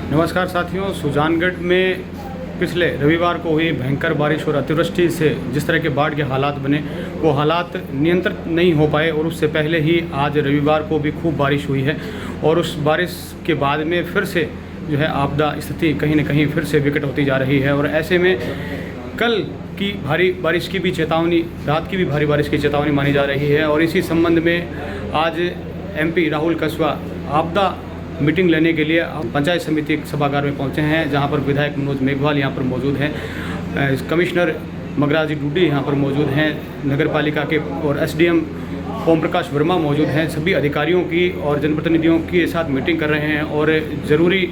नमस्कार साथियों, सुजानगढ़ में पिछले रविवार को हुई भयंकर बारिश और अतिवृष्टि से जिस तरह के बाढ़ के हालात बने, वो हालात नियंत्रित नहीं हो पाए और उससे पहले ही आज रविवार को भी खूब बारिश हुई है और उस बारिश के बाद में फिर से जो है आपदा स्थिति कहीं न कहीं फिर से विकट होती जा रही है। और ऐसे में कल की भारी बारिश की भी चेतावनी, रात की भी भारी बारिश की चेतावनी मानी जा रही है। और इसी संबंध में आज MP राहुल कसवा आपदा मीटिंग लेने के लिए पंचायत समिति सभागार में पहुंचे हैं, जहां पर विधायक मनोज मेघवाल यहां पर मौजूद हैं, कमिश्नर मगराजी डूडी यहां पर मौजूद हैं, नगर पालिका के और SDM ओम प्रकाश वर्मा मौजूद हैं। सभी अधिकारियों की और जनप्रतिनिधियों के साथ मीटिंग कर रहे हैं और ज़रूरी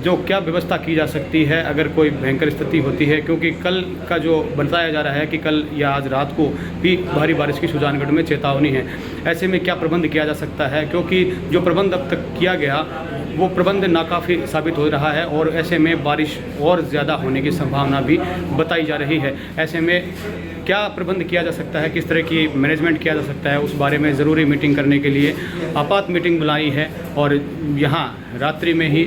जो क्या व्यवस्था की जा सकती है अगर कोई भयंकर स्थिति होती है, क्योंकि कल का जो बताया जा रहा है कि कल या आज रात को भी भारी बारिश की सुजानगढ़ में चेतावनी है। ऐसे में क्या प्रबंध किया जा सकता है, क्योंकि जो प्रबंध अब तक किया गया वो प्रबंध नाकाफ़ी साबित हो रहा है और ऐसे में बारिश और ज़्यादा होने की संभावना भी बताई जा रही है। ऐसे में क्या प्रबंध किया जा सकता है, किस तरह की मैनेजमेंट किया जा सकता है, उस बारे में ज़रूरी मीटिंग करने के लिए आपात मीटिंग बुलाई है। और यहाँ रात्रि में ही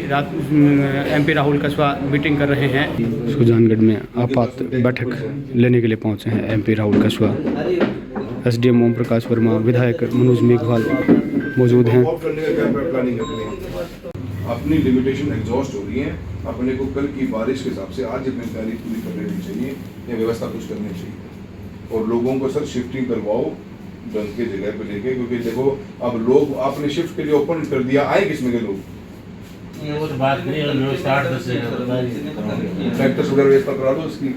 MP राहुल कसवा मीटिंग कर रहे हैं। सुजानगढ़ में आपात बैठक लेने के लिए पहुँचे हैं MP राहुल कसवा, SDM ओम प्रकाश वर्मा, विधायक मनोज मेघवाल मौजूद हैं। अपनी लिमिटेशन एग्जॉस्ट हो रही है, अपने को कल की बारिश के हिसाब से आज अपनी तैयारी पूरी कर लेनी चाहिए या व्यवस्था कुछ करनी चाहिए और लोगों को सर शिफ्टिंग करवाओ ढंग के जगह पे लेके, क्योंकि देखो अब लोग आपने शिफ्ट के लिए ओपन कर दिया, आए किसमें के लोग ट्रैक्टर्स वगैरह व्यवस्था करा दो उसकी,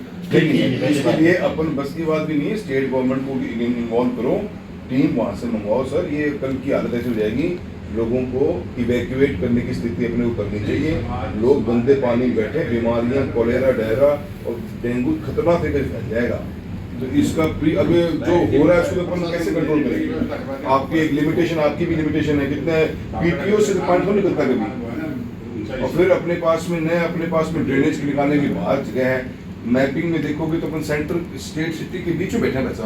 इसके लिए अपन बस की बात भी नहीं है, स्टेट गवर्नमेंट को इन्वॉल्व करो, टीम वहाँ से मंगवाओ। सर ये कल की हालत ऐसी हो जाएगी, लोगों को इवैक्यूएट करने की स्थिति अपने को करनी चाहिए। लोग गंदे पानी में बैठे, बीमारियां कोलेरा, डायरा और डेंगू खतरनाक तरीके से फैल जाएगा। तो इसका अब जो हो रहा है उसको अपन कैसे कंट्रोल करेंगे? आपकी एक लिमिटेशन, आपकी भी लिमिटेशन है, कितने PTO से पानी तो निकलता कभी, और फिर अपने पास में नए अपने पास में ड्रेनेज के निकालने की बाहर जगह है। मैपिंग में देखोगे तो अपन सेंटर स्टेट सिटी के बीच में बैठे हैं वैसा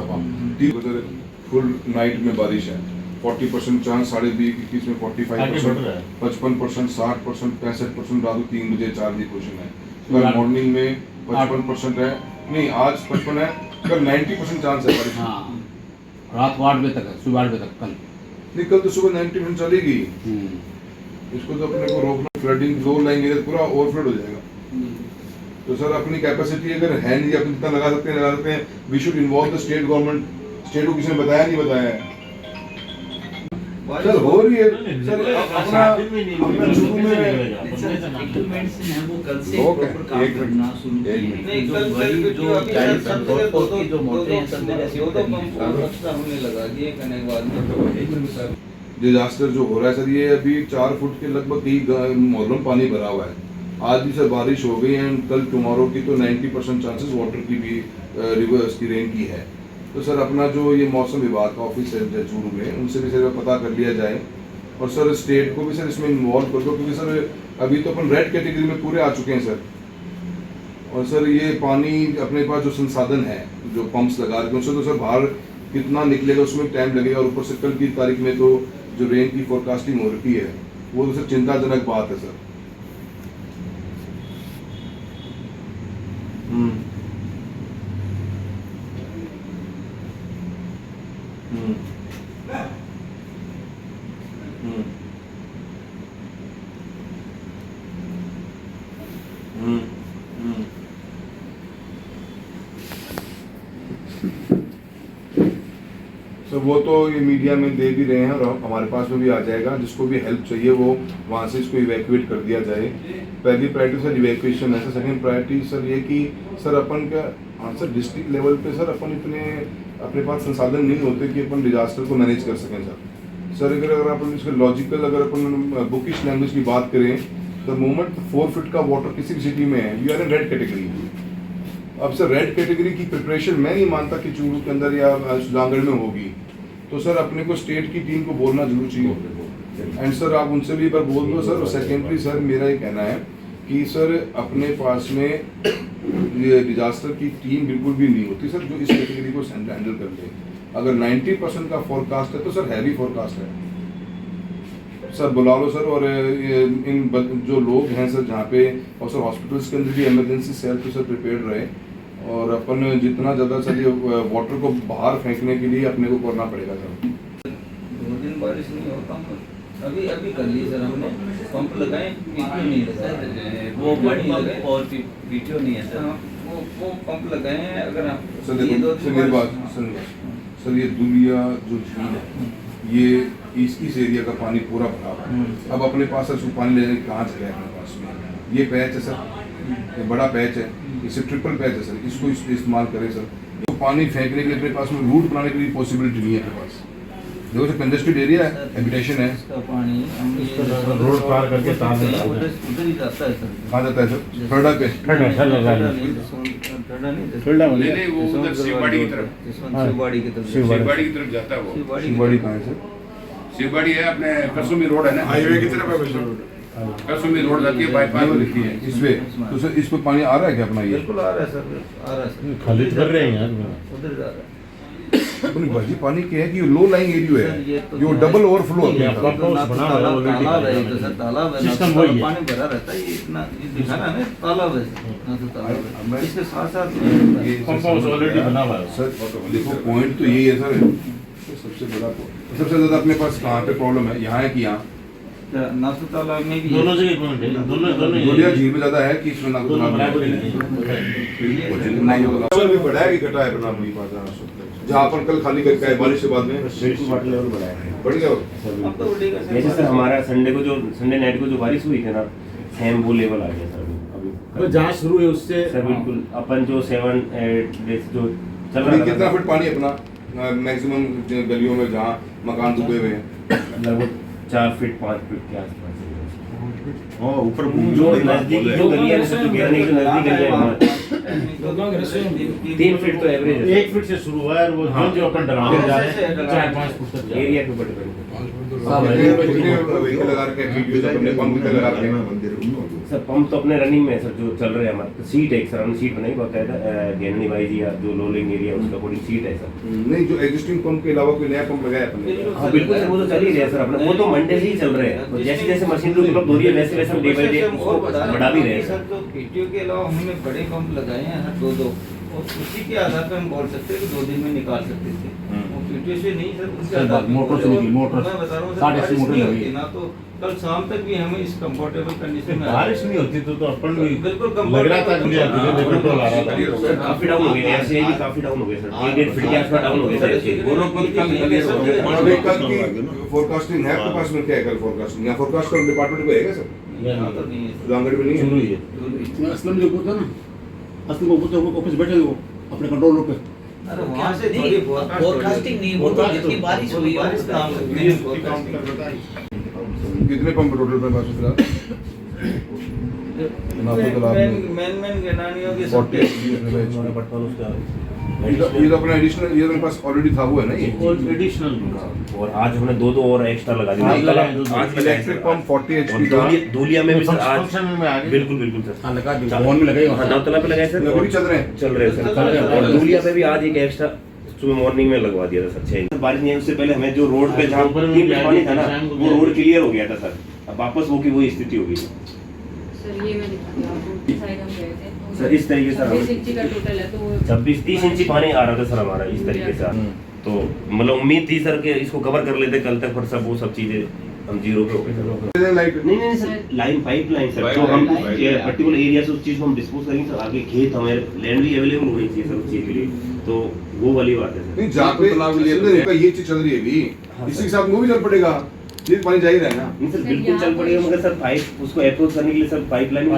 फुल नाइट में बारिश है, 40% चांस, 20:30 में 45%, 55%, 60%, 65%, रात को 3 बजे 4 बजे क्वेश्चन है, कल मॉर्निंग में 55% है, नहीं आज 55 है, कल 90% चांस है बारिश। हाँ, रात को 8 बजे तक, सुबह 8 बजे तक कल नहीं, कल तो सुबह 90% चलेगी। इसको तो अपने को रोकना, फ्लडिंग जोर लाएंगे तो पूरा ओवरफ्लड हो जाएगा। तो सर अपनी कैपेसिटी अगर है नहीं, अपन जितना लगा सकते हैं, we should involve the state government. State को किसी ने बताया नहीं बताया है सर, हो रही है सर, अपना शुरू में डिजास्टर जो हो रहा है सर, ये अभी 4 फुट के लगभग कई मोहल्लों पानी भरा हुआ है। आज भी सर बारिश हो गई है, कल टुमारो की तो 90% चांसेस वाटर की भी रिवर्स की रेन की है। तो सर अपना जो ये मौसम विभाग का ऑफिस है चूरू में, उनसे भी सर पता कर लिया जाए और सर स्टेट को भी सर इसमें इन्वॉल्व कर दो, क्योंकि सर अभी तो अपन रेड कैटेगरी में पूरे आ चुके हैं सर। और सर ये पानी अपने पास जो संसाधन है, जो पंप्स लगा रखे हैं, उससे तो सर बाहर कितना निकलेगा उसमें टाइम लगेगा, और ऊपर से कल की तारीख में तो जो रेन की फोरकास्टिंग हो रखी है वो तो सर चिंताजनक बात है सर। तो वो तो ये मीडिया में दे भी रहे हैं और हमारे पास में भी आ जाएगा, जिसको भी हेल्प चाहिए वो वहाँ से इसको इवैक्यूएट कर दिया जाए। पहली प्रायोरिटी सर इवैक्यूएशन है। सेकंड प्रायोरिटी सर ये कि सर अपन का, हाँ सर, डिस्ट्रिक्ट लेवल पे सर अपन इतने अपने पास संसाधन नहीं होते कि अपन डिजास्टर को मैनेज कर सकें सर। अगर अपन इसका लॉजिकल, अगर अपन बुकिश लैंग्वेज की बात करें, द मोमेंट 4 फीट का वाटर किसी भी सिटी में है, you are in red category. अब सर रेड कैटेगरी की प्रिपरेशन मैं नहीं मानता कि चूरू के अंदर या सुजानगढ़ में होगी, तो सर अपने को स्टेट की टीम को बोलना जरूर चाहिए। एंड सर आप उनसे भी एक बार बोल दो सर। सेकेंडरी सर मेरा ये कहना है कि सर अपने पास में ये डिजास्टर की टीम बिल्कुल भी नहीं होती सर, जो इस कैटेगरी को हैंडल कर ले। अगर 90% का फोरकास्ट है तो सर हैवी फोरकास्ट है। सर बुला लो सर, और जो लोग हैं सर जहाँ पे, और सर हॉस्पिटल्स के अंदर भी इमरजेंसी सेल तो सर प्रिपेयर्ड रहे, और अपन जितना ज़्यादा सर ये वाटर को बाहर फेंकने के लिए अपने को करना पड़ेगा सर। 2 दिन बारिश नहीं होता, अभी अभी कर ली सर हमने, पंप लगाए, पीटीओ नहीं है सर, वो बड़ी पंप और पीटीओ नहीं है सर, वो पंप लगाए हैं। अगर आप सर देखो सर मेरी बात सर, ये दुलिया जो झील है ये इस एरिया का पानी पूरा भरा हुआ है। अब अपने पास सर उसको पानी लेने की कहाँ जगह है अपने पास में? ये पैच है सर, ये बड़ा पैच है, इसे ट्रिपल पैच है सर, इसको इस्तेमाल करें सर। तो पानी फेंकने के लिए अपने पास में रूट बनाने के लिए पॉसिबिलिटी नहीं है अपने पास। देखो सर कंजेस्टेड एरिया है, हैबिटेशन है, इसका पानी रोड पार करके तार में डाल उधर ही जाता है सर। कहाँ जाता है सर? ठरडा पे नहीं नहीं, वो उधर शिवबाड़ी की तरफ, शिवबाड़ी की तरफ, शिवबाड़ी की तरफ जाता है वो। शिवबाड़ी कहाँ है सर? शिवबाड़ी है अपने कसुमी रोड है ना, हाईवे की तरफ है, कसुमी रोड जाती है, बाईपास लिखी है इस पे। तो सर इस पे पानी आ रहा है क्या अपना? ये बिल्कुल आ रहा है सर, आ रहा है सर, खाली कर रहे हैं यार। उधर जा रहा है अपनी भाजी पानी क्या है कि लो लाइंग एरिया सर, ये तो है, जो डबल ओवरफ्लो होता है। पंप हाउस बना हुआ है ऑलरेडी। तालाब है तो सर, तालाब है ना, सिस्टम तो वही है। पानी भरा रहता है, ये इतना ये दिखा रहा है ना, तालाब है ना, तो तालाब है, इसके साथ साथ पंप हाउस ऑलरेडी बना हुआ है। सर देखो पॉइंट तो यही है सर, सबसे बड़ा सबसे ज़्यादा अपने पास कहाँ पे प्रॉब्लम है? यहाँ है कि यहाँ? नासू तालाब में भी दोनों जगह पॉइंट है, दोनों दुनिया झील में ज़्यादा है कि इसमें नागपुर दोनों में बराबर ही है। नहीं होगा। सर भी बढ़ा है कि घटा है अपना अपनी पास जहाँ अपन कल खाली करके आए बारिश के बाद में वाटर लेवल बढ़ाया है। बढ़ गया? अब तो उड़ेगा सर। जैसे सर हमारा संडे नाइट को जो बारिश हुई थी ना, सेम वो लेवल आ गया सर अभी। जहाँ शुरू है उससे सर बिल्कुल अपन जो 7-8 डेज जो चल अभी रहा कितना था फुट पानी अपना मैक्सिमम गलियों में जहाँ मकान डूबे हुए हैं? लगभग 4 फीट 5 फीट के आसपास ऊपर जो नजदीक जो गलियां हैं, जो गिरने की नजदीक गलियां हैं 3 फीट तो एवरेज है। 1 फीट से शुरू हुआ है, वो जो अपन डराने जा रहे हैं 4-5 फुट तक एरिया के ऊपर डिपेंड कितने व्हीकल लगा रखे हैं? वीडियो तो अपने पंप पे लगा रखे हैं। सर पंप तो अपने रनिंग में है सर, जो चल रहे हैं हमारे सीट है, सर हमने सीट बनाई बाकायदा गैननी वाइज या जो लोलिंग एरिया उसका अकॉर्डिंग सीट है सर। नहीं, जो एग्जिस्टिंग पंप के अलावा कोई नया पंप लगाया अपने? हाँ बिल्कुल सर, वो तो चल ही रहा है सर अपना, वो तो मंडे से ही चल रहे हैं, जैसे जैसे मशीन उपलब्ध हो रही है वैसे वैसे हम डे बाई डे उसको बढ़ा भी रहे हैं सर। तो पीटीओ के अलावा हमने बड़े पंप लगाए हैं हर 2-2, और उसी के आधार पर हम बोल सकते हैं कि 2 दिन में निकाल सकते थे। वो पीटीओ से नहीं सर, उसके सर, आधार पर मोटर से निकली, मोटर मैं बता रहा हूँ सर, 8.5 बारिश मोटर नहीं लगी होती ना, तो कल शाम तक भी हमें इस कंफर्टेबल कंडीशन में बारिश नहीं होती तो अपन भी बिल्कुल लग रहा था कि कंट्रोल आ रहा था। सर काफी डाउन हो गए, ऐसे भी काफी डाउन हो गए सर, 1.5 फीट के आसपास डाउन हो गए सर। अभी कल की फोरकास्टिंग है आपके पास में? क्या है कल फोरकास्टिंग? या फोरकास्ट का डिपार्टमेंट को है सर? यहाँ तो नहीं है सर। सुजानगढ़ में नहीं है? शुरू ही है। असलम जो होता है ना, असलम को ऑफिस बैठे हो अपने कंट्रोल रूम पे। अरे वहाँ से थोड़ी फोरकास्टिंग नहीं, वो तो जितनी बारिश हुई है बारिश उसका काम हम करते हैं, फोरकास्टिंग। कितने पंप टोटल पे पास फिलहाल? मेन गिनानियों के सब 40 ये तो अपना एडिशनल, ये तो मेरे पास ऑलरेडी था वो है ना ये? एडिशनल और आज हमने 2 और एक्स्ट्रा लगा दिए। आज लगाए दो। आज लगाए इलेक्ट्रिक सर। पंप 40 और एचपी का दूलिया में भी सर आज फंक्शन में आ गए। बिल्कुल बिल्कुल सर हाँ लगा दी, फोन में लगे हाँ नवतला पे लगाए सर, अभी भी चल रहे हैं? चल रहे हैं सर। और दूलिया पे भी आज एक एक्स्ट्रा सुबह मॉर्निंग में लगवा दिया था सर। 6 बारिश नहीं है उससे पहले हमें जो रोड पे जहाँ ऊपर में 3 फीट पानी था ना, शाम को वो रोड क्लियर हो गया था सर। अब वापस वो की वही स्थिति हो गई सर। ये मैं दिखाती हूँ आपको, साइड हम गए थे तो सर। इस तरीके से 26 इंची का टोटल है, तो वो 26-30 इंची पानी आ रहा था सर हमारा इस तरीके से। तो मतलब उम्मीद थी सर कि इसको कवर कर लेते कल तक, पर सब वो सब चीजें हम जीरो पे हो गए सर। लाइट नहीं sir, line pipe line sir, जो हम पर्टिकुलर एरिया से उस चीज को हम डिस्पोज करेंगे सर। आगे खेत हमारे लैंड भी अवेलेबल होनी चाहिए सर उस चीज के लिए, तो वो वाली बात है सर। नहीं, जहाँ पे ये चीज चल रही है अभी, इसी के साथ वो भी चल पड़ेगा, ये पानी जा ही रहा है ना? नहीं सर बिल्कुल चल पड़ेगा, मगर सर पाइप उसको अप्रोच करने के लिए सर पाइपलाइन सर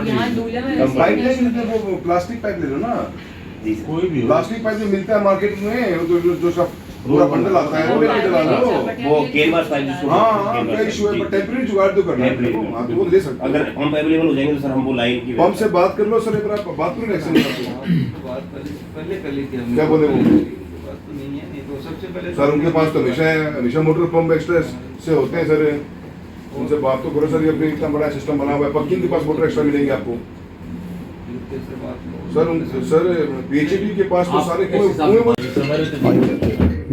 यहाँ दूल्हा में कम पाइप नहीं, वो प्लास्टिक पाइप ले लो ना। जी सर। कोई भी हो। प्लास्टिक पाइप जो मिलता है मार्केट में, जो सब पूरा बंडल आता है, वो लेके चला लो। वो कैनवास पाइप जिसको हाँ, कोई इशू है, पर टेम्परेरी जुगाड़ तो करना है। Temporary। हाँ, तो वो ले सकते अगर हो। पंप अवेलेबल हो जाएंगे तो सर हम वो लाइन की पंप से बात कर लो सर, एक बार बात करो एक्शन में। बात पहले कर ली थी हमने। क्या बोले वो? बात तो नहीं है, नहीं तो सबसे पहले सर उनके पास तो हमेशा मोटर पंप एक्स्ट्रा से होते हैं सर, उनसे बात तो करो सर। ये अपने इतना बड़ा सिस्टम बना हुआ है, पक्की के पास मोटर एक्स्ट्रा मिलेंगे आपको सर। सर पीएचडी के पास तो सारे कुएं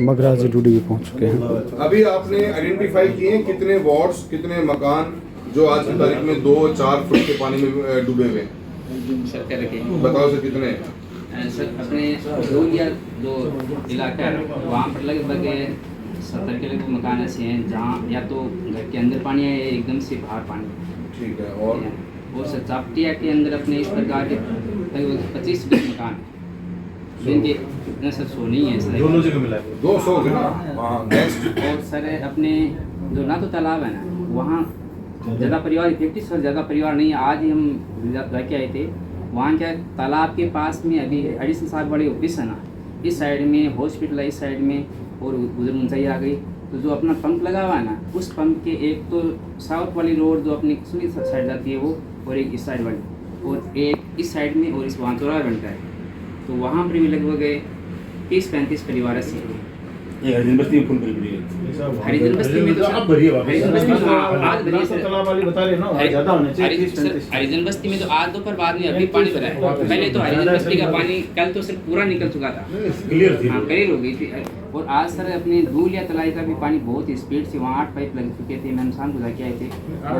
मगराज ड्यूटी भी पहुंच चुके हैं। अभी आपने आइडेंटिफाई किए कितने वार्ड्स, कितने मकान जो आज की तारीख में 2-4 फुट के पानी में डूबे हुए हैं? सर कह रखे बताओ सर कितने? सर अपने डोलिया जो इलाका है वहाँ पर लगभग 70 के लगभग मकान ऐसे हैं जहाँ या तो घर के अंदर पानी है या एकदम से बाहर पानी। ठीक है। और सर चापटिया के अंदर अपने इस प्रकार के लगभग 25-20 मकान हैं जिनके इतना सर सो नहीं है सर, दोनों जगह मिला 200 के ना। हाँ नेक्स्ट। और सर अपने जो ना तो तालाब है ना वहाँ ज़्यादा परिवार इफेक्टिव सर ज़्यादा परिवार नहीं है। आज ही हम जाके आए थे वहाँ क्या तालाब के पास में अभी एडिशनल साहब बड़े ऑफिस है ना, इस साइड में हॉस्पिटल है इस साइड में और उधर ऊंचाई आ गई। तो जो अपना पंप लगा हुआ है ना उस पंप के एक तो साउथ वाली रोड जो अपनी कश्मीर साइड जाती है वो, और एक इस साइड वाली और एक इस साइड में और इस वहाँ चौराहा बनता है। तो वहाँ पर भी लगभग 30-35 परिवार ऐसे ये हरिजन बस्ती में फुल भरी है। हरिजन बस्ती में तो अब भरी है वापस। हरिजन बस्ती में आज भरी है सर। तालाब वाली बता रहे हो ना, ज्यादा होने चाहिए। हरिजन बस्ती में तो आज दोपहर बाद में अभी पानी भरा है। पहले तो हरिजन बस्ती का पानी कल तो सिर्फ पूरा निकल चुका था, क्लियर थी। हाँ क्लियर हो गई थी। और आज सर अपने दूलिया तलाई का भी पानी बहुत ही स्पीड से वहाँ 8 पाइप लग चुके थे। मैंने शाम को जाके आए थे और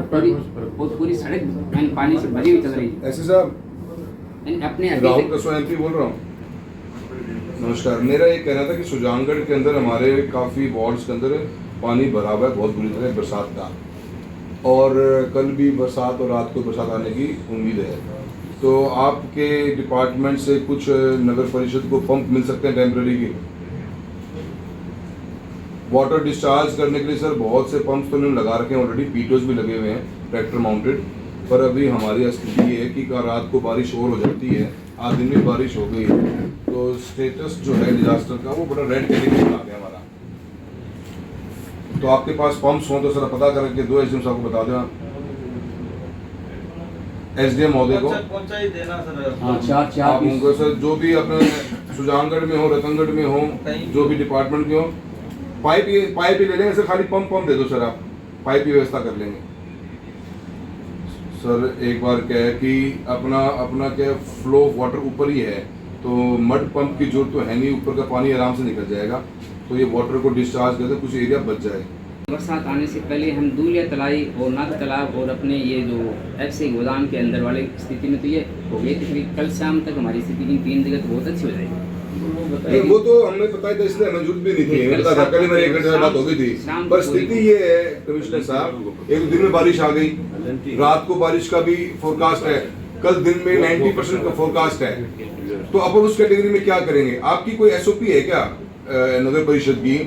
पूरी सड़क मैंने पानी से भरी हुई चल रही थी। ऐसे साहब अपने राहुल कसवा एमपी बोल रहा हूँ। नमस्कार। मेरा ये कहना था कि सुजानगढ़ के अंदर हमारे काफ़ी वार्ड्स के अंदर पानी भरा हुआ है बहुत बुरी तरह बरसात का, और कल भी बरसात और रात को बरसात आने की उम्मीद है। तो आपके डिपार्टमेंट से कुछ नगर परिषद को पंप मिल सकते हैं टेम्पररी की वाटर डिस्चार्ज करने के लिए? सर बहुत से पंप्स तो उन्होंने लगा रखे हैं ऑलरेडी, पीटोस भी लगे हुए हैं ट्रैक्टर माउंटेड, पर अभी हमारी स्थिति ये है कि रात को बारिश और हो जाती है, आज दिन में बारिश हो गई, तो स्टेटस जो है डिजास्टर का वो बड़ा रेड कैटेगरी में आ गया हमारा। तो आपके पास पंप्स हो तो सर पता करके 2 एसडीएम साहब को बता देना, एसडीएम महोदय को। पहुंचा ही देना सर। हाँ आप उनको सर जो भी अपने सुजानगढ़ में हो, रतनगढ़ में हो, जो भी डिपार्टमेंट में हो, पाइप ही ले लेंगे सर, खाली पंप दे दो सर, आप पाइप की व्यवस्था कर लेंगे सर। एक बार क्या है कि अपना क्या फ्लो वाटर ऊपर ही है, तो मड पंप की जरूरत तो है नहीं, ऊपर का पानी आराम से निकल जाएगा, तो ये वाटर को डिस्चार्ज करते कुछ एरिया बच जाए। बरसात आने से पहले हम दूलिया तलाई और नाग तालाब और अपने ये जो ऐसे गोदाम के अंदर वाले स्थिति में तो ये हो गई थी। कल शाम तक हमारी स्थिति इन 3 जगह तो बहुत अच्छी हो जाएगी। वो तो हमें पता था, इसलिए हमें जरूरत भी नहीं थी। मतलब था कल मेरे 1 घंटे बात हो गई थी, पर स्थिति ये है कमिश्नर साहब, एक दिन में बारिश आ गई, रात को बारिश का भी फोरकास्ट है, कल दिन में 90% का फोरकास्ट है, तो अब उस कैटेगरी में क्या करेंगे? आपकी कोई एसओपी है क्या नगर परिषद की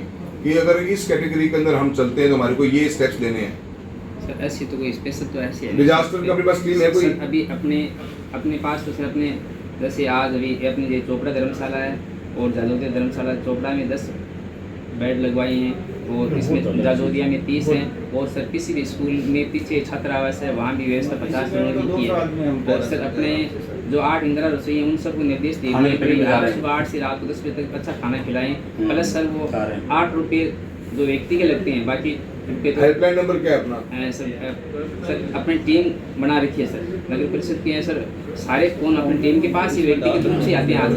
कि अगर इस कैटेगरी के अंदर हम चलते हैं तो हमारे को ये स्टेप्स लेने हैं? सर ऐसी तो कोई स्पेशल तो ऐसी है डिजास्टर का अपने पास टीम है कोई? अभी अपने पास तो सर अपने जैसे आज अभी अपनी ये चोपड़ा धर्मशाला है और जाजोदिया धर्मशाला, चोपड़ा में 10 बेड लगवाए हैं और इसमें जाजोदिया में 30 हैं, और सर किसी भी स्कूल में पीछे छात्रावास है वहाँ भी व्यवस्था 50 जनों की है। और सर अपने जो 8 इंदिरा रसोई हैं उन सबको निर्देश दिए हैं कि आप सुबह 8 से रात को 10 बजे तक अच्छा खाना खिलाएं, प्लस सर वो 8 रुपये जो व्यक्ति के लगते हैं, बाकी हेल्पलाइन नंबर क्या है अपना? सर अपनी टीम बना रखी है सर नगर परिषद की है सर, सारे फोन अपनी टीम के पास ही व्यक्तिगत रूप से आते हैं आज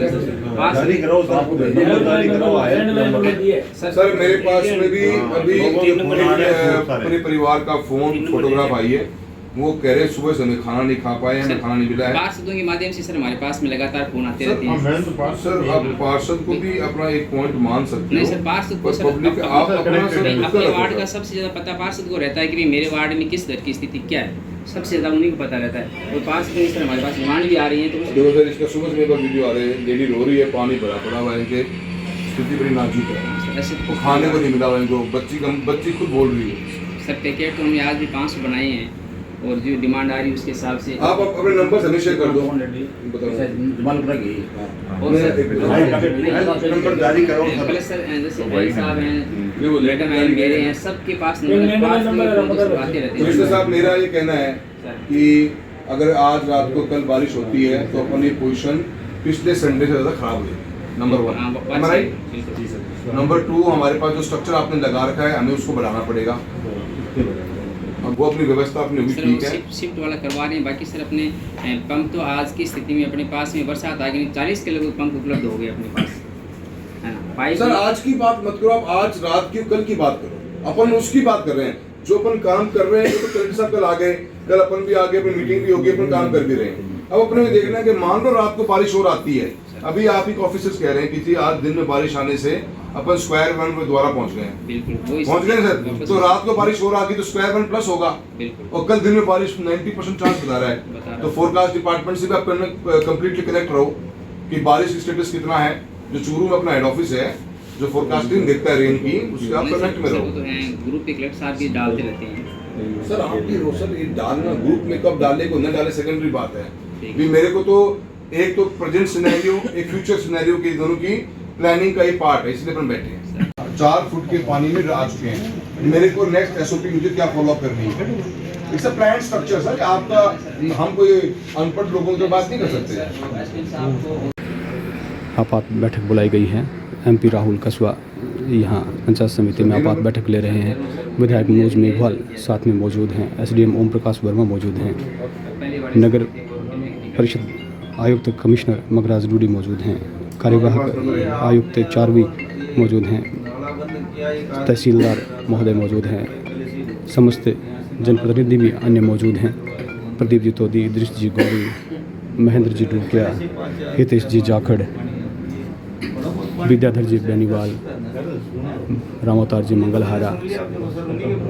सर मेरे पास में भी अभी पूरे परिवार का फोन फोटोग्राफ आई है, वो कह रहे सुबह से हमें खाना नहीं खा पाए, हमें खाना नहीं मिला है। पार्षदों के माध्यम से सर हमारे पास में लगातार फोन आते रहते हैं। सर आप पार्षद को भी अपना एक पॉइंट मान सकते हो। नहीं सर पार्षद को सर पब्लिक आप अपने वार्ड का सबसे ज्यादा पता पार्षद को रहता है कि मेरे वार्ड में किस घर की स्थिति क्या है, सबसे ज्यादा उन्हीं को पता रहता है। और पार्षद सर हमारे पास डिमांड भी आ रही है, तो देखो सर इसका सुबह से मेरे पास वीडियो आ रहे हैं, लेडी रो रही है, पानी भरा पड़ा हुआ है, इनके स्थिति बड़ी नाजुक है, ऐसे खाने को नहीं मिला हुआ इनको, बच्ची खुद बोल रही है। सर पैकेट तो हमने आज भी 500 बनाए हैं और जो डिमांड आ रही है उसके हिसाब से आप अपने नंबर से शेयर कर दो, नंबर जारी करो। प्लस सर जैसे भाई साहब हैं, मैडम हैं, मेरे हैं, सबके पास नंबर आते रहते मिस्टर हैं। साहब मेरा ये कहना है कि अगर आज रात को कल बारिश होती है तो अपनी पोजीशन पिछले संडे से ज़्यादा खराब हुई, नंबर 1। नंबर 2 हमारे पास जो स्ट्रक्चर आपने लगा रखा है हमें उसको बढ़ाना पड़ेगा, वो अपनी व्यवस्था अपनी हुई ठीक है। शिफ्ट वाला करवा रहे हैं, बाकी सर अपने पंप तो आज की स्थिति में अपने पास में बरसात आ गई 40 के लगभग पंप उपलब्ध हो गए अपने पास, है ना। सर आज की बात मत करो, आप आज रात की कल की बात करो, अपन उसकी बात कर रहे हैं जो अपन काम कर रहे हैं। तो कलेक्टर साहब कल आ गए, कल अपन भी आ गए, अपनी मीटिंग भी होगी, अपन काम कर भी रहे हैं। अब अपने भी देखना है कि मान लो रात को बारिश और आती है, अभी आप ही ऑफिसर्स कह रहे हैं कि जी आज दिन में बारिश आने से अपन स्क्वायर वन में दोबारा पहुंच गए हैं, पहुंच गए सर। तो रात को बारिश और आ गई तो स्क्वायर वन प्लस होगा, और कल दिन में बारिश 90% चांस बता रहा है। तो फोरकास्ट डिपार्टमेंट से भी आप कंप्लीटली कनेक्ट रहो कि बारिश की स्टेटस कितना है। जो चूरू में अपना हेड ऑफिस है जो फोरकास्टिंग देखता है रेन की, उसके आप कनेक्ट में रहो। ग्रुप पे कलेक्टर साहब भी डालते रहते हैं सर आपकी रोशन ये डालना ग्रुप में कब डाले को न डाले सेकेंडरी बात है। भी मेरे को तो एक तो प्रेजेंट सिनेरियो, एक फ्यूचर सिनेरियो की दोनों की प्लानिंग का ही पार्ट है, इसलिए अपन बैठे हैं। 4 फुट के पानी में आ चुके हैं, मेरे को नेक्स्ट एसओपी मुझे क्या फॉलो अप करनी है। It's a plan structure sir, आपका हम कोई अनपढ़ लोगों के बात नहीं कर सकते। आपात बैठक बुलाई गई है। एमपी राहुल कसवा यहाँ पंचायत समिति में आपात बैठक ले रहे हैं। विधायक मनोज मेघवाल साथ में मौजूद हैं। एसडीएम ओम प्रकाश वर्मा मौजूद हैं। नगर परिषद आयुक्त कमिश्नर मगराज डूडी मौजूद हैं। कार्यवाहक आयुक्त चारवी मौजूद हैं। तहसीलदार महोदय मौजूद हैं। समस्त जनप्रतिनिधि भी अन्य मौजूद हैं। प्रदीप जी तोदी, दृष्ट जी गौरी, महेंद्र जी डुलकिया, हितेश जी जाखड़, विद्याधर जी बेनीवाल, रामोतार जी मंगलहारा,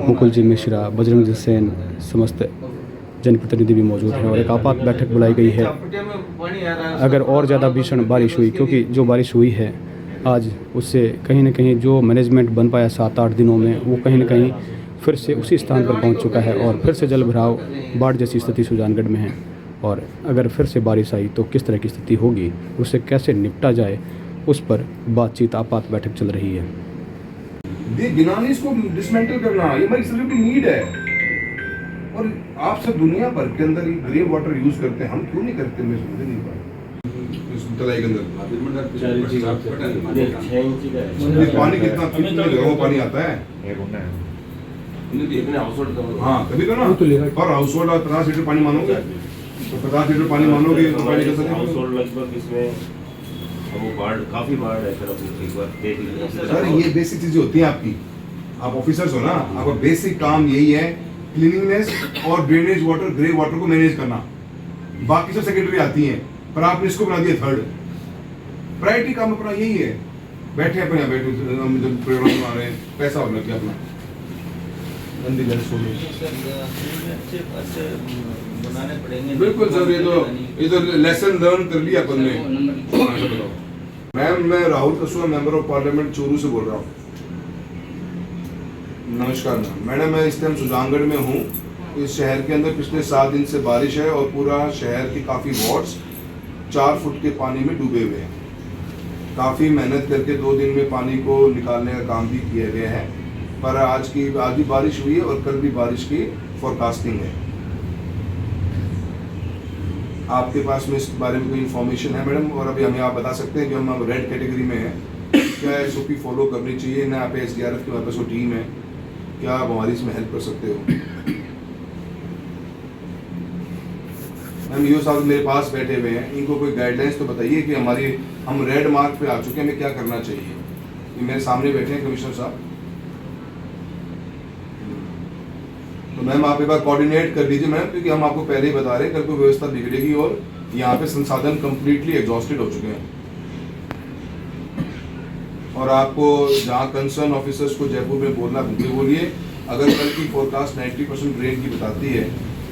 मुकुल जी मिश्रा, बजरंग जी सेन, समस्त जनप्रतिनिधि भी मौजूद हैं। और एक आपात बैठक बुलाई गई है। अगर और ज़्यादा भीषण बारिश हुई, क्योंकि जो बारिश हुई है आज, उससे कहीं ना कहीं जो मैनेजमेंट बन पाया 7-8 दिनों में, वो कहीं ना कहीं फिर से उसी स्थान पर पहुंच चुका है और फिर से जल भराव, बाढ़ जैसी स्थिति सुजानगढ़ में है। और अगर फिर से बारिश आई तो किस तरह की स्थिति होगी, उससे कैसे निपटा जाए, उस पर बातचीत आपात बैठक चल रही है। गिनानी इसको डिसमेंटल करना ये हमारी सभी नीड है। और आप सब दुनिया भर के अंदर ग्रे वाटर यूज करते हैं, हम क्यों नहीं करते? मैं समझ नहीं पा तलाई के अंदर पानी कितना घरों में पानी आता है। हाँ तभी तो ना, और हाउस होल्ड 50 लीटर पानी मानोगे तो 50 लीटर पानी मानोगे तो पानी कर सकते। लगभग इसमें वो बाढ़, काफी बाढ़ है सर। सर ये बेसिक चीजें होती हैं आपकी, आप ऑफिसर्स हो ना, आपका बेसिक काम यही है क्लीनिंगनेस और ड्रेनेज वाटर, ग्रे वाटर को मैनेज करना। बाकी सब सेकेंडरी आती हैं, पर आपने इसको बना दिया थर्ड। प्रायोरिटी काम अपना यही है। बैठे अपन यहाँ बैठे जब प्रोग्राम बना रहे हैं, पैसा और लग गया अपना बनाने पड़ेंगे। बिल्कुल सर, ये तो लेसन लर्न कर लिया अपन ने। मैम मैं राहुल कसवा, मेंबर ऑफ पार्लियामेंट चूरू से बोल रहा हूँ। नमस्कार मैडम, मैं इस टाइम सुजानगढ़ में हूँ। इस शहर के अंदर पिछले 7 दिन से बारिश है और पूरा शहर के काफ़ी वार्ड्स 4 फुट के पानी में डूबे हुए हैं। काफ़ी मेहनत करके 2 दिन में पानी को निकालने का काम भी किया गया है, पर आज भी बारिश हुई है और कल भी बारिश की फोरकास्टिंग है। आपके पास में इस बारे में कोई इन्फॉर्मेशन है मैडम? और अभी हमें आप बता सकते हैं कि हम रेड कैटेगरी में हैं, क्या एसओपी फॉलो करनी चाहिए? ना आप एसडीआरएफ के पास वो टीम है, क्या आप हमारी इसमें हेल्प कर सकते हो? मैम ईओ साहब मेरे पास बैठे हुए हैं, इनको कोई गाइडलाइंस तो बताइए कि हम रेड मार्क पे आ चुके हैं, हमें क्या करना चाहिए? ये मेरे सामने बैठे हैं कमिश्नर साहब। तो मैम आप एक बार कोऑर्डिनेट कर लीजिए मैम, क्योंकि हम आपको पहले ही बता रहे हैं कल को व्यवस्था बिगड़ेगी और यहाँ पे संसाधन कंप्लीटली एग्जॉस्टेड हो चुके हैं। और आपको जहाँ कंसर्न ऑफिसर्स को जयपुर में बोलना बोलिए, अगर कल की फोरकास्ट 90% रेन की बताती है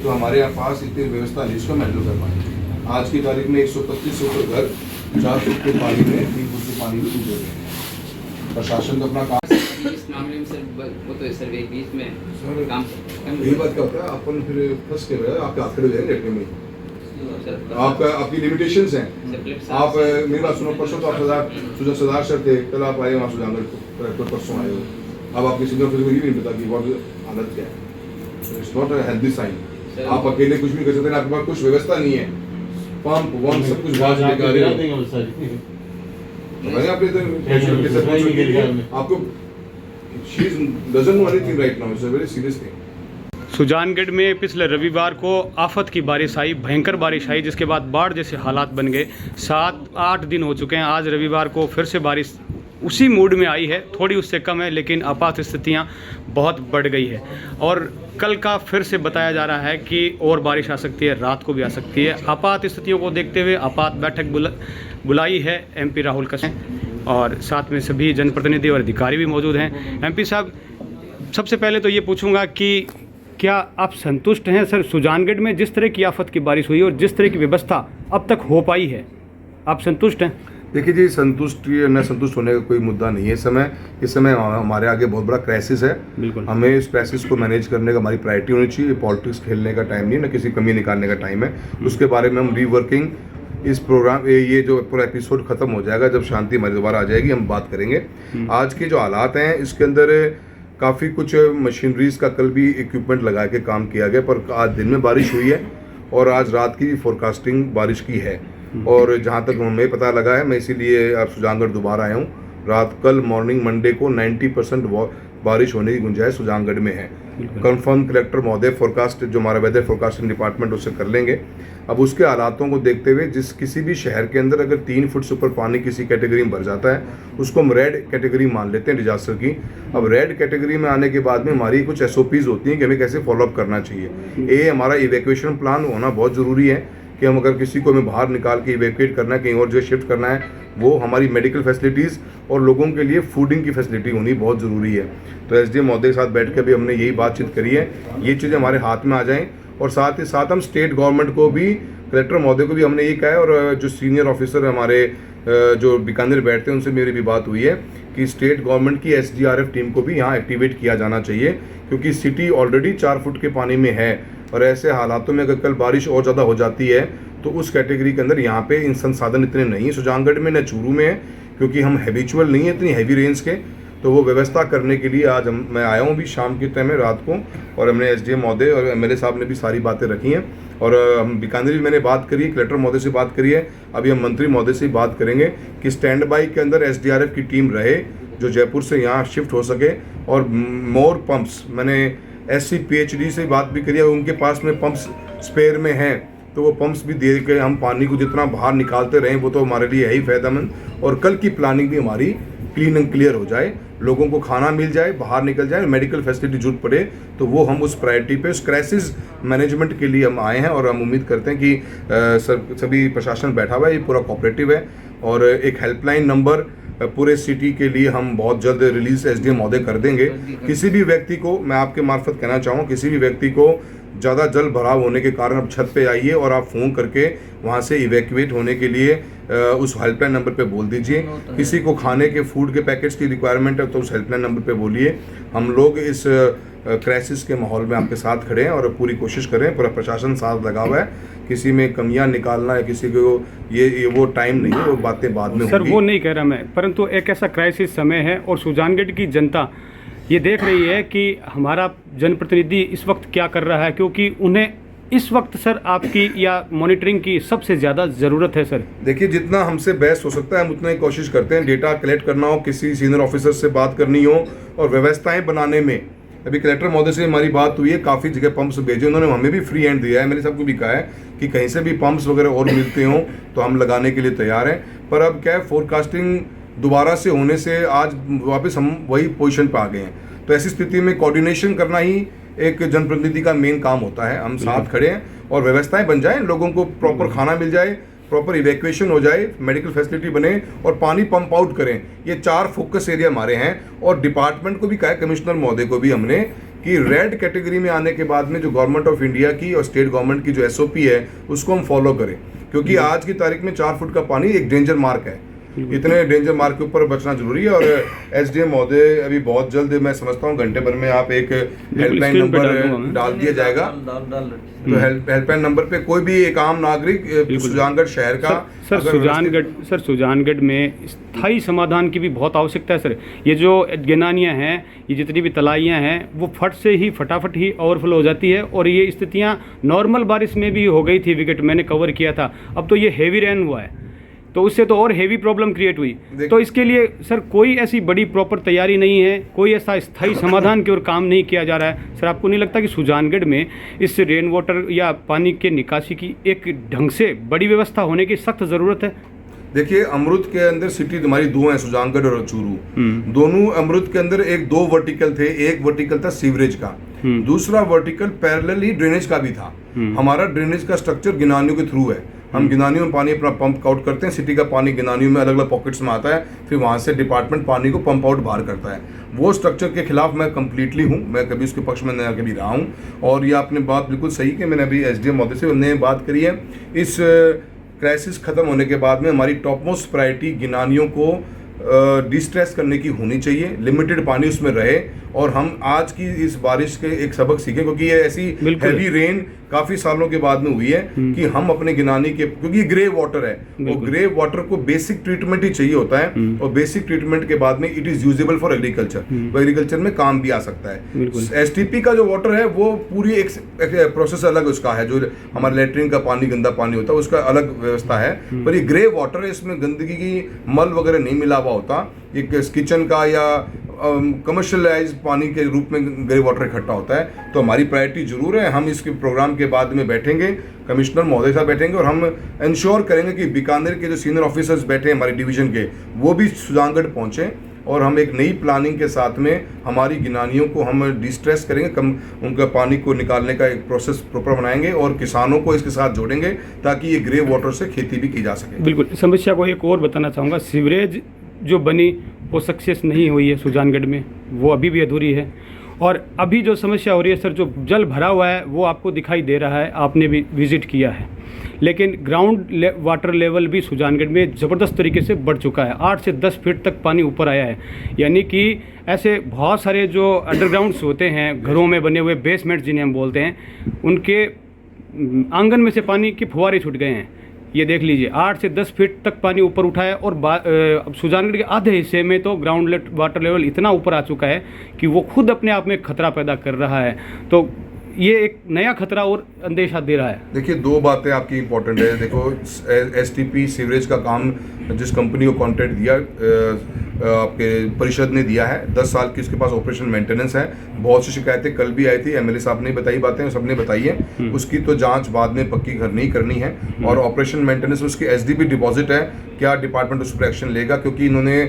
तो हमारे यहाँ पास इतनी व्यवस्था नहीं इसको हैंडल कर पाएंगे। आज की तारीख में 125 घर 4 फुट के पानी में 3 फुट के पानी में डूबे हुए हैं। प्रशासन तो अपना काम इस मामले में सर वो तो सर्वे बीच में सर काम यही बात क्या होता है, अपन फिर फंस के रहे आपके हाथ खड़े हो जाएंगे लेटने में। आपकी लिमिटेशंस हैं। आप मेरी बात सुनो, परसों तो आप सरदार सर थे, कल आप आए वहाँ सुजानगढ़, परसों आए हो। अब आपकी सीनियर ऑफिसर को ये नहीं पता कि बहुत हालत क्या है। It's not a healthy sign. आप अकेले कुछ भी कर सकते हैं, आपके पास कुछ व्यवस्था नहीं है। पंप वन सब कुछ बात लेकर आपको she doesn't know anything right now. It's a very serious thing. Sujangarh में पिछले रविवार को आफत की बारिश आई, भयंकर बारिश आई, जिसके बाद बाढ़ जैसे हालात बन गए। 7-8 दिन हो चुके हैं। आज रविवार को फिर से बारिश उसी मूड में आई है, थोड़ी उससे कम है, लेकिन आपात स्थितियाँ बहुत बढ़ गई है। और कल का फिर से बताया जा रहा है कि और बारिश आ सकती है, रात को भी आ सकती है। आपात स्थितियों को देखते हुए आपात बैठक बुलाई है MP राहुल कसम, और साथ में सभी जनप्रतिनिधि और अधिकारी भी मौजूद हैं। MP साहब, सबसे पहले तो ये पूछूंगा कि क्या आप संतुष्ट हैं सर सुजानगढ़ में जिस तरह की आफत की बारिश हुई और जिस तरह की व्यवस्था अब तक हो पाई है, आप संतुष्ट हैं? देखिए जी, संतुष्ट या न संतुष्ट होने का कोई मुद्दा नहीं है। इस समय हमारे आगे बहुत बड़ा क्राइसिस है। बिल्कुल, हमें इस क्राइसिस को मैनेज करने का हमारी प्रायोरिटी होनी चाहिए। पॉलिटिक्स खेलने का टाइम नहीं, न किसी कमी निकालने का टाइम है। उसके बारे में हम रीवर्किंग इस प्रोग्राम ये जो पूरा एपिसोड खत्म हो जाएगा, जब शांति हमारी दोबारा आ जाएगी, हम बात करेंगे। आज के जो हालात हैं इसके अंदर काफ़ी कुछ मशीनरीज का कल भी इक्विपमेंट लगा के काम किया गया, पर आज दिन में बारिश हुई है और आज रात की भी फोरकास्टिंग बारिश की है। और जहाँ तक हमें पता लगा है, मैं इसीलिए अब सुजानगढ़ दोबारा आया हूँ। कल मॉर्निंग मंडे को 90% बारिश होने की गुंजाइश सुजानगढ़ में है। कंफर्म कलेक्टर महोदय फोरकास्ट जो हमारा वेदर फोरकास्टिंग डिपार्टमेंट उससे कर लेंगे। अब उसके हालातों को देखते हुए किसी भी शहर के अंदर अगर 3 फुट से ऊपर पानी किसी कैटेगरी में भर जाता है, उसको हम रेड कैटेगरी मान लेते हैं डिजास्टर की। अब रेड कैटेगरी में आने के बाद में हमारी कुछ SOPs होती हैं कि हमें कैसे फॉलोअप करना चाहिए। हमारा इवैक्यूएशन प्लान होना बहुत ज़रूरी है कि हम अगर किसी को हमें बाहर निकाल के इवैक्यूएट करना है, कहीं और जो शिफ्ट करना है, वो हमारी मेडिकल फैसिलिटीज़ और लोगों के लिए फूडिंग की फैसिलिटी होनी बहुत ज़रूरी है। तो SDM महोदय के साथ बैठ के भी हमने यही बातचीत करी है, ये चीज़ें हमारे हाथ में आ जाएं। और साथ ही साथ हम स्टेट गवर्नमेंट को भी, कलेक्टर महोदय को भी हमने ये कहा है, और जो सीनियर ऑफिसर हमारे जो बीकानेर बैठते हैं उनसे मेरी भी बात हुई है कि स्टेट गवर्नमेंट की SDRF टीम को भी यहाँ एक्टिवेट किया जाना चाहिए, क्योंकि सिटी ऑलरेडी 4 फुट के पानी में है। और ऐसे हालातों में अगर कल बारिश और ज़्यादा हो जाती है तो उस कैटेगरी के अंदर यहाँ पे इन संसाधन इतने नहीं है सुजानगढ़ में, न चूरू में है, क्योंकि हम हैबिचुअल नहीं है इतनी हैवी रेंज के। तो वो व्यवस्था करने के लिए आज मैं आया हूँ भी शाम के टाइम में, रात को, और हमने SDM महोदय और MLA साहब ने भी सारी बातें रखी हैं। और हम बीकानेर भी मैंने बात करी है, कलेक्टर महोदय से बात करी है, अभी हम मंत्री महोदय से बात करेंगे कि स्टैंड बाई के अंदर SDRF की टीम रहे जो जयपुर से यहाँ शिफ्ट हो सके। और मोर पंप्स, मैंने SC PhD से बात भी करी है, उनके पास में पंप्स स्पेयर में हैं, तो वो पंप्स भी दे के हम पानी को जितना बाहर निकालते रहें, वो तो हमारे लिए है ही फायदेमंद। और कल की प्लानिंग भी हमारी क्लीन एंड क्लियर हो जाए, लोगों को खाना मिल जाए, बाहर निकल जाए, मेडिकल फैसिलिटी जरूरत पड़े तो वो हम उस प्रायोरिटी पे, उस क्राइसिस मैनेजमेंट के लिए हम आए हैं। और हम उम्मीद करते हैं कि सभी प्रशासन बैठा हुआ है, ये पूरा कोऑपरेटिव है। और एक हेल्पलाइन नंबर पूरे सिटी के लिए हम बहुत जल्द रिलीज SDM महोदय कर देंगे। किसी भी व्यक्ति को, मैं आपके मार्फत कहना चाहूँ, किसी भी व्यक्ति को ज़्यादा जल भराव होने के कारण अब छत पे आइए और आप फ़ोन करके वहाँ से इवैक्यूएट होने के लिए उस हेल्पलाइन नंबर पे बोल दीजिए। किसी को खाने के फूड के पैकेट्स की रिक्वायरमेंट है तो उस हेल्पलाइन नंबर पे बोलिए। हम लोग इस क्राइसिस के माहौल में आपके साथ खड़े हैं और पूरी कोशिश करें, पूरा प्रशासन साथ लगा हुआ है। किसी में कमियां निकालना है, किसी को ये वो टाइम नहीं है, वो बातें बाद में सर होगी। वो नहीं कह रहा मैं, परंतु एक ऐसा क्राइसिस समय है और सुजानगढ़ की जनता ये देख रही है कि हमारा जनप्रतिनिधि इस वक्त क्या कर रहा है, क्योंकि उन्हें इस वक्त सर आपकी या मॉनिटरिंग की सबसे ज़्यादा ज़रूरत है। सर देखिए, जितना हमसे बेस्ट हो सकता है हम उतना ही कोशिश करते हैं। डेटा कलेक्ट करना हो, किसी सीनियर ऑफिसर से बात करनी हो, और व्यवस्थाएं बनाने में अभी कलेक्टर महोदय से हमारी बात हुई है, काफ़ी जगह पंप्स भेजे, उन्होंने हमें भी फ्री हैंड दिया है। मैंने सबको भी कहा है कि कहीं से भी पंप्स वगैरह और मिलते हों तो हम लगाने के लिए तैयार हैं। पर अब क्या है, फोरकास्टिंग दोबारा से होने से आज वापस हम वही पोजीशन पे आ गए हैं। तो ऐसी स्थिति में कोऑर्डिनेशन करना ही एक जनप्रतिनिधि का मेन काम होता है। हम साथ खड़े हैं और व्यवस्थाएं बन जाएं, लोगों को प्रॉपर खाना मिल जाए, प्रॉपर इवैक्यूएशन हो जाए, मेडिकल फैसिलिटी बने और पानी पंप आउट करें। ये 4 फोकस एरिया हमारे हैं। और डिपार्टमेंट को भी कहा है, कमिश्नर महोदय को भी हमने, कि रेड कैटेगरी में आने के बाद में जो गवर्नमेंट ऑफ इंडिया की और स्टेट गवर्नमेंट की जो SOP है उसको हम फॉलो करें, क्योंकि आज की तारीख में 4 फुट का पानी एक डेंजर मार्क है। इतने डेंजर मार्क के ऊपर बचना जरूरी है। और SDM महोदय अभी बहुत जल्द, मैं समझता हूँ घंटे भर में आप एक हेल्पलाइन नंबर डाल दिया जाएगा। तो हेल्पलाइन नंबर पे कोई भी एक आम नागरिक सुजानगढ़ शहर का, सर सुजानगढ़ में स्थायी समाधान की भी बहुत आवश्यकता है। सर ये जो गिनानियाँ हैं, ये जितनी भी तलाइयाँ हैं, वो फटाफट ही ओवरफ्लो हो जाती है। और ये स्थितियाँ नॉर्मल बारिश में भी हो गई थी, विकेट मैंने कवर किया था। अब तो ये हेवी रेन हुआ है तो उससे तो और हेवी प्रॉब्लम क्रिएट हुई। तो इसके लिए सर कोई ऐसी बड़ी प्रॉपर तैयारी नहीं है, कोई ऐसा स्थायी समाधान की ओर काम नहीं किया जा रहा है। सर आपको नहीं लगता कि सुजानगढ़ में इस रेन वाटर या पानी के निकासी की एक ढंग से बड़ी व्यवस्था होने की सख्त ज़रूरत है? देखिए, अमृत के अंदर सिटी हमारी दो हैं, सुजानगढ़ और चूरू। दोनों अमृत के अंदर एक दो वर्टिकल थे, एक वर्टिकल था सीवरेज का, दूसरा वर्टिकल पैरेलल ही ड्रेनेज का भी था। हमारा ड्रेनेज का स्ट्रक्चर गिनानियों के थ्रू है। हम गिनानियों में पानी अपना पंप आउट करते हैं, सिटी का पानी गिनानियों में अलग अलग पॉकेट्स में आता है, फिर वहाँ से डिपार्टमेंट पानी को पंप आउट बाहर करता है। वो स्ट्रक्चर के खिलाफ मैं कंप्लीटली हूँ, मैं कभी उसके पक्ष में न कभी रहा हूँ। और ये आपने बात बिल्कुल सही कि मैंने अभी एसडीएम महोदय से उन्होंने बात करी है। इस क्राइसिस खत्म होने के बाद में हमारी टॉप मोस्ट प्रायोरिटी गिनानियों को डिस्ट्रेस करने की होनी चाहिए, लिमिटेड पानी उसमें रहे। और हम आज की इस बारिश के एक सबक सीखें, क्योंकि ये ऐसी हैवी रेन काफ़ी सालों के बाद में हुई है कि हम अपने गिनानी के, क्योंकि ये ग्रे वाटर है, वो ग्रे वाटर को बेसिक ट्रीटमेंट ही चाहिए होता है, और बेसिक ट्रीटमेंट के बाद में it is usable for agriculture, वो एग्रीकल्चर में काम भी आ सकता है। एसटीपी का जो वाटर है वो पूरी एक प्रोसेस अलग उसका है, जो हमारे लेटरिन का पानी गंदा पानी होता है उसका अलग व्यवस्था है। पर ये ग्रे वाटर है, इसमें गंदगी की मल वगैरह नहीं मिला हुआ होता, एक किचन का या कमर्शियलाइज पानी के रूप में ग्रे वाटर इकट्ठा होता है। तो हमारी प्रायोरिटी जरूर है, हम इसके प्रोग्राम के बाद में बैठेंगे, कमिश्नर महोदय साहब बैठेंगे और हम इंश्योर करेंगे कि बीकानेर के जो सीनियर ऑफिसर्स बैठे हैं हमारी डिवीजन के, वो भी सुजानगढ़ पहुँचें और हम एक नई प्लानिंग के साथ में हमारी गिनानियों को हम डिस्ट्रेस करेंगे, उनका पानी को निकालने का एक प्रोसेस प्रॉपर बनाएंगे और किसानों को इसके साथ जोड़ेंगे ताकि ये ग्रे वाटर से खेती भी की जा सके। बिल्कुल, समस्या को एक और बताना चाहूँगा, सीवरेज जो बनी वो सक्सेस नहीं हुई है सुजानगढ़ में, वो अभी भी अधूरी है। और अभी जो समस्या हो रही है सर, जो जल भरा हुआ है वो आपको दिखाई दे रहा है, आपने भी विजिट किया है, लेकिन ग्राउंड वाटर लेवल भी सुजानगढ़ में ज़बरदस्त तरीके से बढ़ चुका है। 8 से 10 फीट तक पानी ऊपर आया है। यानी कि ऐसे बहुत सारे जो अंडरग्राउंड्स होते हैं, घरों में बने हुए बेसमेंट जिन्हें हम बोलते हैं, उनके आंगन में से पानी के फुहारे छूट गए हैं। ये देख लीजिए, 8 से 10 फीट तक पानी ऊपर उठा है। और सुजानगढ़ के आधे हिस्से में तो ग्राउंड वाटर लेवल इतना ऊपर आ चुका है कि वो खुद अपने आप में खतरा पैदा कर रहा है। तो ये एक नया खतरा और अंदेशा दे रहा है। देखिए, दो बातें आपकी इंपॉर्टेंट है। देखो, एसटीपी सीवरेज का काम जिस कंपनी को कॉन्ट्रैक्ट दिया आपके परिषद ने दिया है, 10 साल की उसके पास ऑपरेशन मेंटेनेंस है। बहुत सी शिकायतें कल भी आई थी, एमएलए साहब ने बताई बातें, सबने बताई है, उसकी तो जांच बाद में पक्की करनी करनी है। और ऑपरेशन मेंटेनेंस उसकी एसडीपी डिपॉजिट है, क्या डिपार्टमेंट उस पर एक्शन लेगा? क्योंकि इन्होंने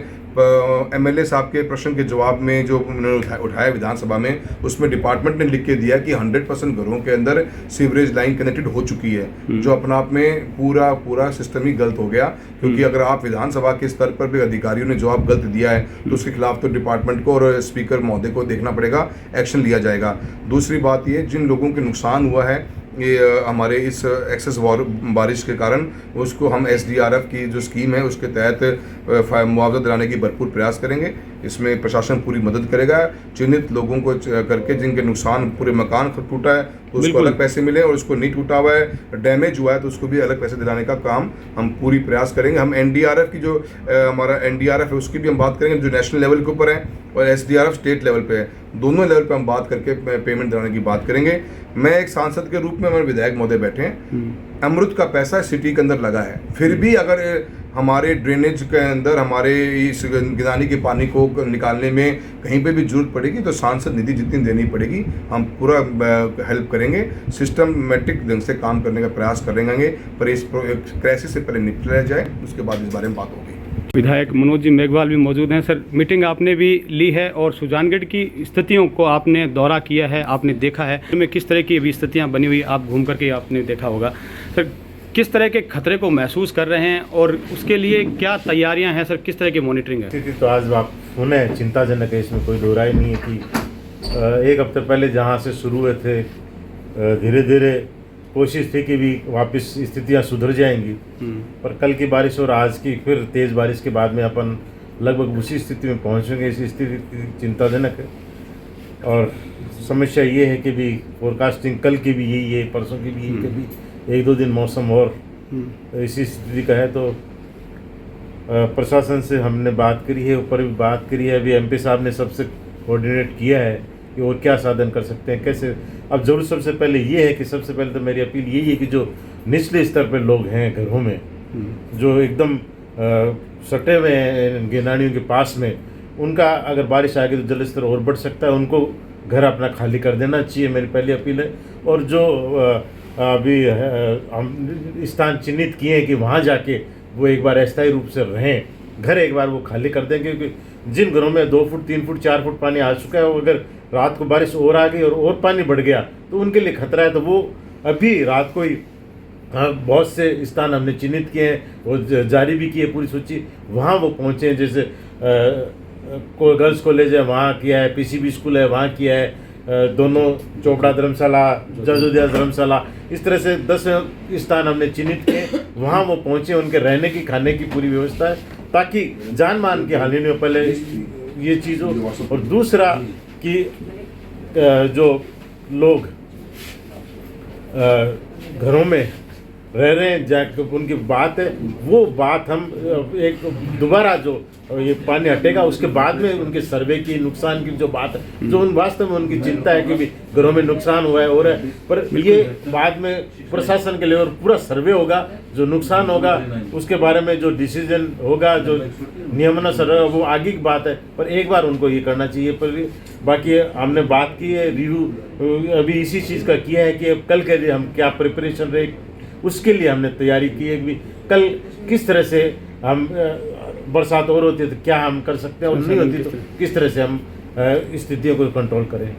एमएलए साहब के प्रश्न के जवाब में जो उन्होंने उठाया विधानसभा में, उसमें डिपार्टमेंट ने लिख के दिया कि 100% घरों के अंदर सीवरेज लाइन कनेक्टेड हो चुकी है, जो अपना आप में पूरा सिस्टम ही गलत हो गया। क्योंकि अगर आप विधानसभा के स्तर पर भी अधिकारियों ने जवाब गलत दिया है तो उसके खिलाफ तो डिपार्टमेंट को और स्पीकर महोदय को देखना पड़ेगा, एक्शन लिया जाएगा। दूसरी बात ये, जिन लोगों के नुकसान हुआ है ये हमारे इस एक्सेस बारिश के कारण, उसको हम एसडीआरएफ की जो स्कीम है उसके तहत मुआवजा दिलाने की भरपूर प्रयास करेंगे। इसमें प्रशासन पूरी मदद करेगा। चिन्हित लोगों को करके जिनके नुकसान, पूरे मकान टूटा है तो उसको अलग पैसे मिले, और उसको नहीं टूटा हुआ है, डैमेज हुआ है तो उसको भी अलग पैसे दिलाने का काम हम पूरी प्रयास करेंगे। हम एनडीआरएफ की जो हमारा एनडीआरएफ है उसकी भी हम बात करेंगे, जो नेशनल लेवल के ऊपर है, और एसडीआरएफ स्टेट लेवल पे है। दोनों लेवल पे हम बात करके पेमेंट दिलाने की बात करेंगे। मैं एक सांसद के रूप में, हमारे विधायक महोदय बैठे हैं, अमृत का पैसा सिटी के अंदर लगा है, फिर भी अगर हमारे ड्रेनेज के अंदर हमारे इस गिनानी के पानी को निकालने में कहीं पे भी जरूरत पड़ेगी तो सांसद निधि जितनी देनी पड़ेगी हम पूरा हेल्प करेंगे। सिस्टमेटिक ढंग से काम करने का प्रयास करेंगे, पर इस क्राइसिस से पहले निपटा जाए, उसके बाद इस बारे में बात होगी। विधायक मनोज जी मेघवाल भी मौजूद हैं। सर, मीटिंग आपने भी ली है और सुजानगढ़ की स्थितियों को आपने दौरा किया है, आपने देखा है में किस तरह की अभी स्थितियाँ बनी हुई, आप घूम करके आपने देखा होगा। सर, किस तरह के खतरे को महसूस कर रहे हैं और उसके लिए क्या तैयारियां हैं सर, किस तरह की मॉनिटरिंग है? स्थिति तो आज आप सुने चिंताजनक है, इसमें कोई दो राय नहीं है कि एक हफ्ते पहले जहाँ से शुरू हुए थे, धीरे धीरे कोशिश थी कि भी वापस स्थितियाँ सुधर जाएंगी, पर कल की बारिश और आज की फिर तेज़ बारिश के बाद में अपन लगभग उसी स्थिति में पहुँचेंगे। इस स्थिति चिंताजनक है और समस्या ये है कि भी फोरकास्टिंग कल की भी यही है, परसों की भी यही, कभी 1-2 दिन मौसम और इसी स्थिति का है। तो प्रशासन से हमने बात करी है, ऊपर भी बात करी है, अभी एमपी साहब ने सबसे कोऑर्डिनेट किया है कि और क्या साधन कर सकते हैं, कैसे। अब जरूर सबसे पहले ये है कि सबसे पहले तो मेरी अपील यही है कि जो निचले स्तर पर लोग हैं घरों में, जो एकदम सटे हुए हैं गिनानियों के पास में, उनका अगर बारिश आएगी तो जल स्तर और बढ़ सकता है, उनको घर अपना खाली कर देना चाहिए, मेरी पहली अपील है। और जो अभी हम स्थान चिन्हित किए हैं कि वहाँ जाके वो एक बार अस्थायी रूप से रहें, घर एक बार वो खाली कर दें, क्योंकि जिन घरों में 2 फुट 3 फुट 4 फुट पानी आ चुका है, वो अगर रात को बारिश और आ गई और पानी बढ़ गया तो उनके लिए खतरा है। तो वो अभी रात को ही बहुत से स्थान हमने चिन्हित किए हैं और जारी भी की है पूरी सूची, वहाँ वो पहुँचे हैं। जैसे गर्ल्स कॉलेज है वहाँ किया है, पीसीबी स्कूल है वहाँ किया है, दोनों चोपड़ा धर्मशाला, जजोदिया धर्मशाला, इस तरह से 10 स्थान हमने चिन्हित किए, वहाँ वो पहुँचे। उनके रहने की खाने की पूरी व्यवस्था है ताकि जान मान की हानि में पहले ये चीज़ हो। और दूसरा कि जो लोग घरों में रह रहे हैं जाके उनकी बात है, वो बात हम एक दोबारा जो ये पानी हटेगा उसके बाद में उनके सर्वे की नुकसान की जो बात है, जो उन वास्तव में उनकी चिंता है कि भी घरों में नुकसान हुआ है और है, पर ये बाद में प्रशासन के लिए और पूरा सर्वे होगा, जो नुकसान होगा उसके बारे में जो डिसीजन होगा, जो नियमानुसार होगा, वो आगे की बात है। पर एक बार उनको ये करना चाहिए। पर बाकी हमने बात की है, रिव्यू अभी इसी चीज़ का किया है कि अब कल के लिए हम क्या प्रिपरेशन रहे, उसके लिए हमने तैयारी की है कि कल किस तरह से हम बरसात और होती है तो क्या हम कर सकते हैं और नहीं होती तो किस तरह से हम स्थितियों को कंट्रोल करें।